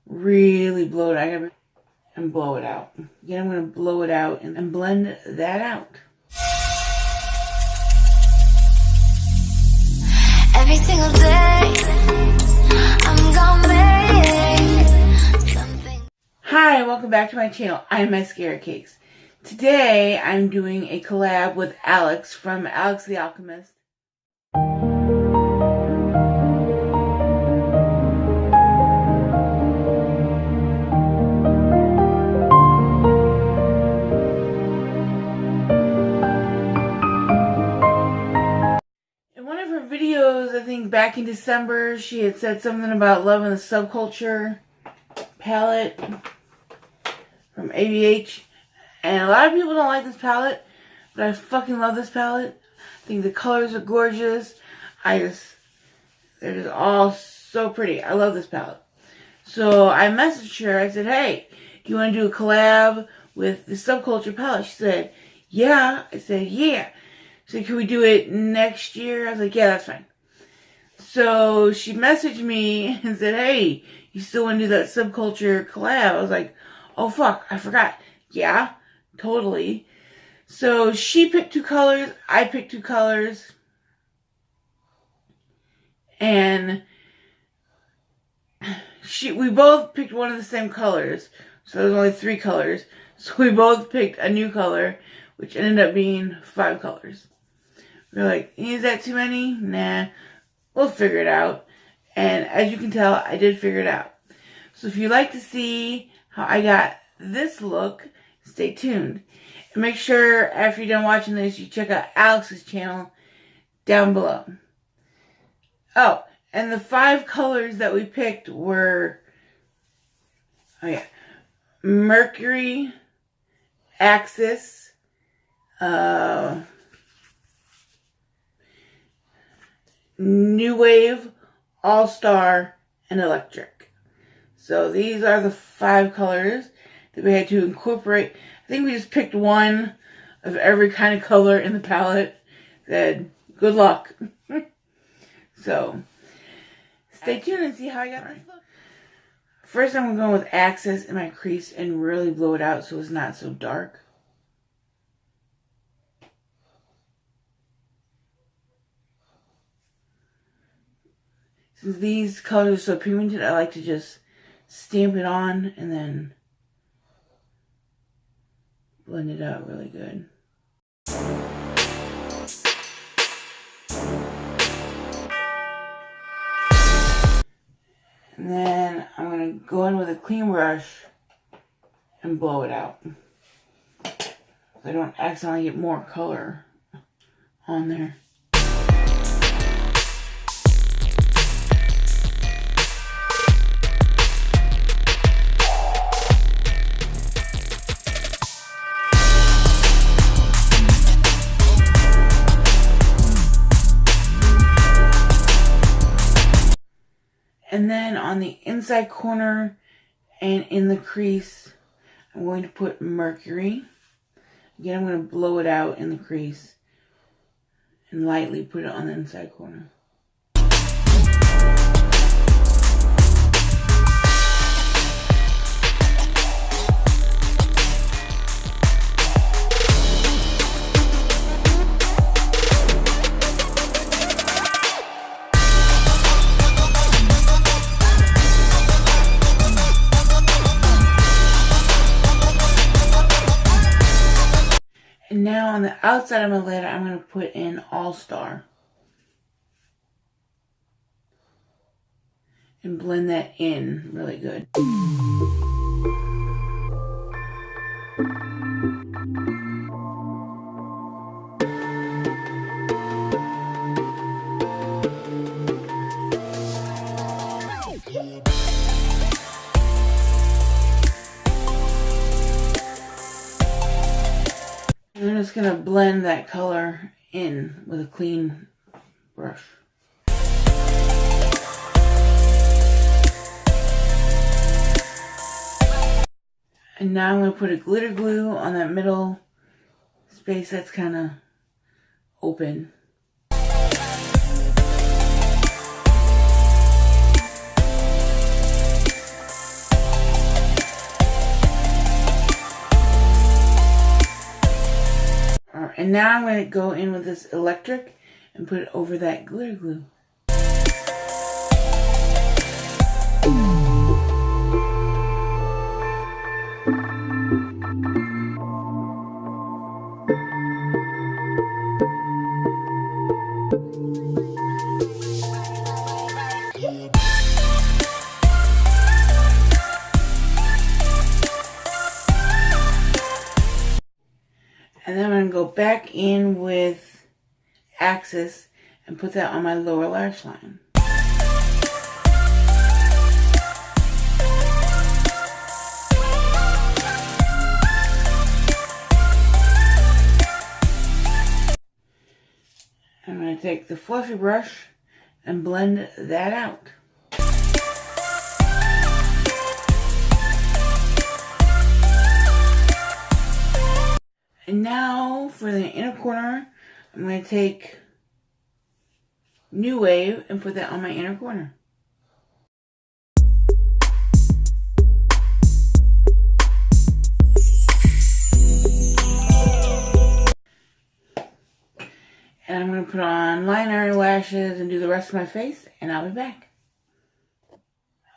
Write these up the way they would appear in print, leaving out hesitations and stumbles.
really blow it out and blow it out. Again, I'm going to blow it out and blend that out. Every single day, I'm gonna make something. Hi, welcome back to my channel. I'm Maskara Cakes. Today, I'm doing a collab with Alex from Alex the Alchemist. Videos, I think back in December, she had said something about loving the Subculture palette from ABH, and a lot of people don't like this palette, but I fucking love this palette. I think the colors are gorgeous. They're just all so pretty. I love this palette. So I messaged her. I said, hey, do you want to do a collab with the Subculture palette? She said, yeah. I said, yeah. She said, can we do it next year? I was like, yeah, that's fine. So she messaged me and said, hey, you still want to do that Subculture collab? I was like, oh, fuck, I forgot. Yeah, totally. So she picked 2 colors. I picked 2 colors. And we both picked one of the same colors. So there's only 3 colors. So we both picked a new color, which ended up being 5 colors. We were like, is that too many? Nah, we'll figure it out. And as you can tell, I did figure it out. So if you'd like to see how I got this look, stay tuned. And make sure after you're done watching this, you check out Alex's channel down below. Oh, and the 5 colors that we picked were, Mercury, Axis, New Wave, All-Star, and Electric. So these are the 5 colors that we had to incorporate. I think we just picked one of every kind of color in the palette. Said, good luck. So, stay tuned and see how I got my look. First, I'm going with Axis in my crease and really blow it out so it's not so dark. Since these colors are so pigmented, I like to just stamp it on and then blend it out really good. And then I'm going to go in with a clean brush and blow it out, so I don't accidentally get more color on there. And then on the inside corner and in the crease, I'm going to put Mercury. Again, I'm going to blow it out in the crease and lightly put it on the inside corner. And now on the outside of my lid, I'm going to put in All-Star. And blend that in really good. And I'm just going to blend that color in with a clean brush. And now I'm going to put a glitter glue on that middle space that's kind of open. And now I'm going to go in with this electric and put it over that glitter glue. And then I'm going to go back in with Axis and put that on my lower lash line. I'm going to take the fluffy brush and blend that out. And now for the inner corner, I'm going to take New Wave and put that on my inner corner. And I'm going to put on liner, lashes, and do the rest of my face, and I'll be back.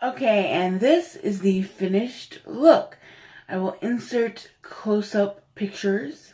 Okay, and this is the finished look. I will insert close-up pictures.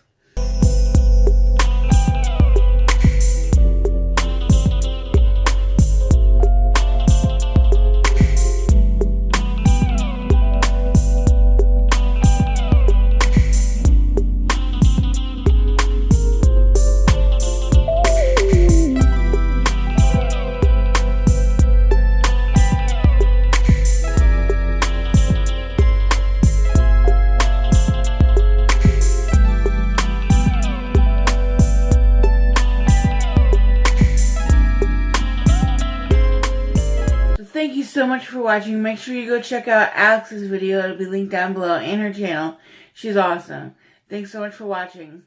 Thank you so much for watching. Make sure you go check out Alex's video. It'll be linked down below, and her channel. She's awesome. Thanks so much for watching.